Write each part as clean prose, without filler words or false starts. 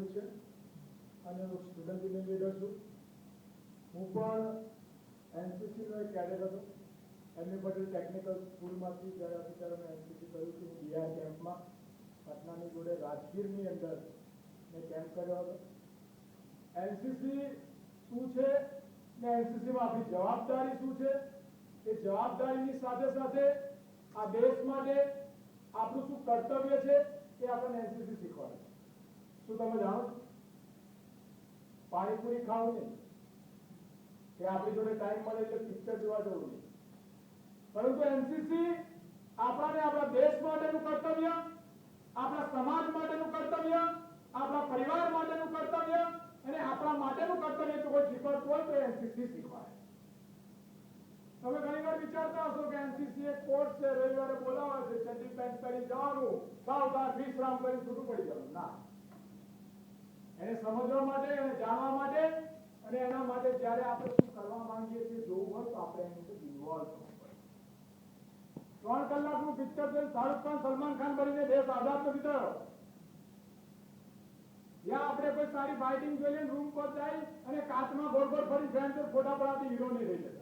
રોહિત છે અને હું સ્ટુડન્ટ યુનિયન લીડર છું. હું પણ એનસીસી નો એક કેડેટ હતો. એમની પટેલ ટેકનિકલ સ્કૂલમાંથી ગયા હતી ત્યારે મેં એનસીસી કર્યું હતું. બિહાર કેમ્પમાં પટનાની જોડે રાજગીરની અંદર મેં કેમ્પ કર્યો હતો. એનસીસી શું છે ને એનસીસીમાં આપણી જવાબદારી શું છે, એ જવાબદારીની સાથે સાથે આ દેશ માટે આપણું શું કર્તવ્ય છે એ આપણને એનસીસી શીખવાડે છે. શું તમે જાણો છો? પાણીપુરી ખાવું નહીં કે આપણી જોડે ટાઈમ મળે એટલે પિક્ચર જોવા જવું નહીં, પરંતુ એનસીસી આપણાને આપણા દેશ માટેનું કર્તવ્ય, આપણા સમાજ માટેનું કર્તવ્ય, આપણા પરિવાર માટેનું કર્તવ્ય અને આપણા માટેનું કર્તવ્ય જો કોઈ શીખવાડતું હોય તો એનસીસી શીખવાડે. તમે ઘણી વાર વિચારતા હશો કે એનસીસી એક કોર્સ છે, રવિવારે બોલાવે છે, ચડ્ડી પેન્ટ પહેરી જવાનું, સાવધાન વિશ્રામ કરી છૂટું પડી જવાનું. ના, એને સમજવા માટે, એને જાણવા માટે અને એના માટે જ્યારે આપણે શું કરવા માંગીએ છીએ જોવું હોય તો આપણે એની અંદર ઇન્વોલ્વ થવું પડે. 3 કલાકનું પિક્ચર છે, શાહરુખ ખાન સલમાન ખાન બનીને દેશ આઝાદ નથી થયો. યા આપણે કોઈ સારી ફાઇટિંગ જોઈ લઈને રૂમ પર જાય અને કાચમાં ગોળ ગોળ ફરી ફ્રેન્ડ ફોટા પડાવતી હીરો નહીં રહી જતા.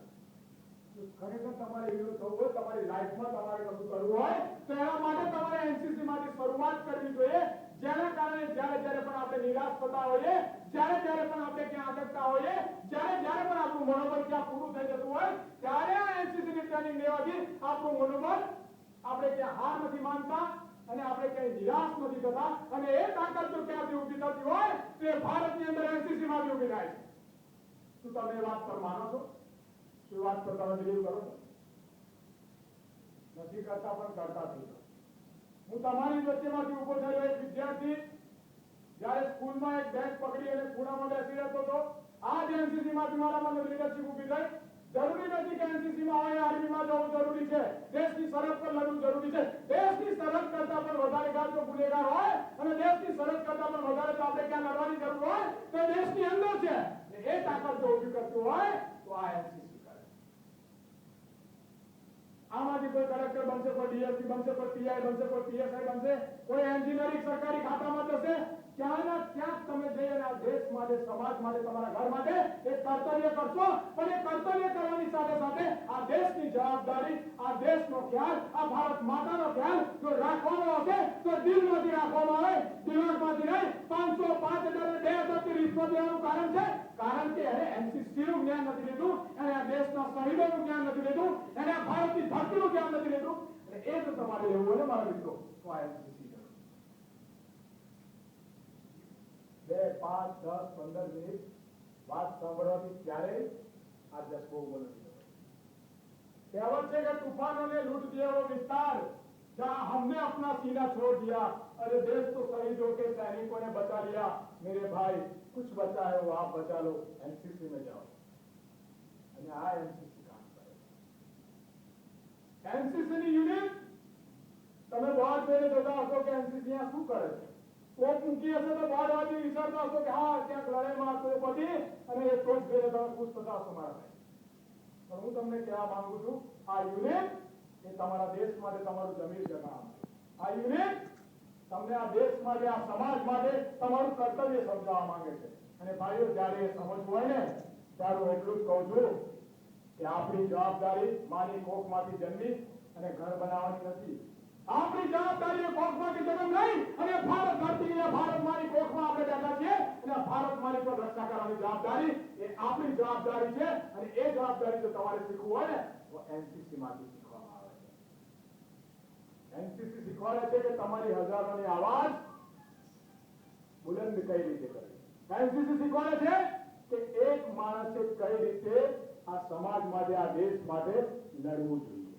ખરેખર તમારે હીરો થવું હોય, તમારી લાઈફમાં તમારે કશું કરવું હોય તો એના માટે તમારે એનસીસી માંથી શરૂઆત કરવી જોઈએ. જેના કારણે જ્યારે પણ આપણે નિરાશ થતા હોઈએ, જ્યારે પણ આપણે ક્યાં અટકતા હોઈએ, જ્યારે પણ આપણું મનોબળ ક્યાં પૂરું થઈ જતું હોય, ત્યારે આ એનસીસી ની ટ્રેનિંગ લેવાથી આપણું મનોબળ, આપણે ક્યાં હાર નથી માનતા અને આપણે ક્યાંય નિરાશ નથી થતા. અને એ તાકાત જો ક્યાંથી ઊભી થતી હોય તો એ ભારતની અંદર એનસીસી માંથી ઊભી થાય છે. શું તમે એ વાત પર માનો છો? શું વાત પર તમે બિલીવ કરો છો? નથી કરતા પણ કરતા થઈ જાઓ. હું તમારી વચ્ચેમાંથી ઉભો થયો એક વિદ્યાર્થી, જ્યારે સ્કૂલમાં એક બેન્ચ પકડી અને ખૂણામાં બેસી રહેતો હતો. આ જ એનસીસી માંથી મારામાં લીડરશીપ ઊભી થઈ. જરૂરી નથી કે એનસીસી માં હોય, આર્મીમાં જવું જરૂરી છે, દેશની સરહદ પર લડવું જરૂરી છે. દેશની સરહદ કરતા પણ વધારે જો ગુનેગાર હોય અને દેશની સરહદ કરતા પણ વધારે જો આપણે ક્યાં લડવાની જરૂર હોય તો દેશની અંદર છે. એ તાકાત જો ઊભી કરતું હોય તો આ એનસીસી કરે. આમાંથી કોઈ કલેક્ટર બનશે, કોઈ ડીએસપી બનશે, કોઈ પીઆઈ બનશે, કોઈ પીએસઆઈ બનશે, કોઈ એન્જિનિયરિંગ સરકારી ખાતામાં જશે. ક્યાંના ક્યાંક તમે જઈ અને આ દેશ માટે, સમાજ માટે, તમારા ઘર માટે એક કર્તવ્ય કરશો. પણ એ કર્તવ્ય કરવાની સાથે સાથે આ દેશની જવાબદારી, આ દેશનો ખ્યાલ, આ ભારત માતાનો ખ્યાલ જો રાખવાનો હશે તો દિલમાંથી રાખવામાં આવે, દિમાગમાંથી નહીં. 500, 5000 અને 2000 થી રિશ્વત લેવાનું કારણ છે કારણ કે એને એનસીસી નું જ્ઞાન નથી લીધું, એને આ દેશના શહીદોનું જ્ઞાન નથી લીધું, એને આ ભારતની ધરતીનું જ્ઞાન નથી લીધું. અને એ જો તમારે લેવું હોય ને મારા મિત્રો તો આ એનસીસી 2, 5, 10, 15 મિનિટ વાત સાંભળવાથી ક્યારેય આ જज्बो ઉભો નથી થતો. કહેવત છે કે तूफानों ने लूट दिया वो विस्तार जहां हमने अपना सीना छोड़ दिया, अरे देश तो शहीदों के सैनिकों ने बचा लिया, मेरे भाई कुछ बचा है वो आप बचा लो, एनसीसी में जाओ. અને આ એનસીસી કામ કરે. એનસીસી ની યુનિટ તમે બોર્ડ જોઈને જોતા હશો કે એનસીસી આ શું કરે છે. કોપ મૂકી હશે તો બોર્ડ વાળી વિચારતા હશો કે હા ક્યાંક લડાઈમાં તો પડી અને એ ટોચ જોઈને તમે ખુશ થતા હશો મારા ભાઈ. પણ હું તમને કહેવા માંગુ છું, આ યુનિટ એ તમારા દેશ માટે તમારું જમીર જગામ છે. આ યુનિટ તમને આ દેશ માટે, આ સમાજ માટે તમારું કર્તવ્ય સમજાવવા માંગે છે. અને ભાઈઓ જ્યારે એ સમજવું હોય ને ત્યારે હું એટલું જ કહું છું કે આપણી જવાબદારી માની કોખમાંથી જન્મી અને ઘર બનાવવાની નથી. આપણી જવાબદારી એ કોખમાંથી જન્મ નહીં અને ભારત ધરતી એ ભારત માની કોખમાં આપણે બેઠા છીએ અને ભારત માની પર રક્ષા કરવાની જવાબદારી એ આપણી જવાબદારી છે. અને એ જવાબદારી જો તમારે શીખવું હોય ને તો એનસીસી માંથી શીખવામાં આવે છે. એનસીસી શીખવાડે છે કે તમારી હજારોની આવાજ બુલંદ કઈ રીતે કરવી. એનસીસી શીખવાડે છે કે એક માણસે કઈ રીતે આ સમાજ માટે, આ દેશ માટે લડવું જોઈએ.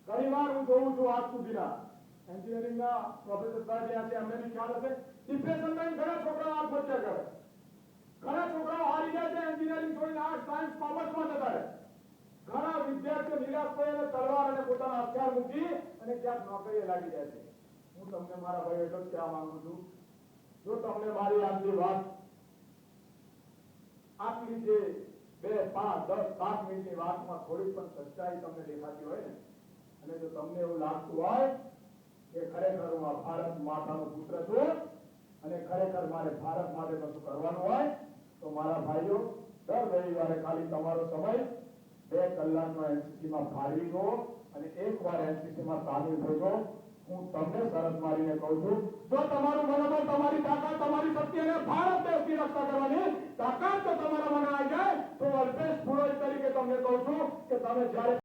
ઘણી વાર હું જોઉં છું આજ સુધીના એન્જિનિયરિંગના પ્રોફેસર સાહેબ જ્યાં છે અમને બી ખ્યાલ હશે, ડિપ્રેશનમાં ઘણા છોકરાઓ આત્મહત્યા કરે, ઘણા છોકરાઓ હારી જાય છે, એન્જિનિયરિંગ છોડીને આર્ટ, સાયન્સ, કોમર્સમાં જતા રહે. ઘણા વિદ્યાર્થીઓ નિરાશ થઈ અને તલવાર અને પોતાના હથિયાર મૂકી અને ક્યાંક નોકરીએ લાગી જાય છે. હું તમને મારા ભાઈ એટલો જ કહેવા માંગુ છું, જો તમને મારી આજની વાત આટલી જે 2, 5, 10, 7 મિનિટની વાતમાં થોડી પણ સચ્ચાઈ તમને દેખાતી હોય ને અને જો તમને એવું લાગતું હોય કે ખરેખર હું આ ભારત માતાનો પુત્ર છું અને ખરેખર મારે ભારત માટે કશું કરવાનું હોય તો મારા ભાઈઓ દર રવિવારે ખાલી તમારો સમય 2 કલાકનો એનસીસી માં ફાળવી દો અને એકવાર એનસીસી માં સામેલ થજો. હું તમને શરત મારીને કહું છું, જો તમારું મનોબળ, તમારી તાકાત, તમારી શક્તિ અને ભારત દેશની રક્ષા કરવાની તાકાત જો તમારા મને આવી જાય તો અલ્પેશ પુરોહિત તરીકે તમને કહું છું કે તમે જ્યારે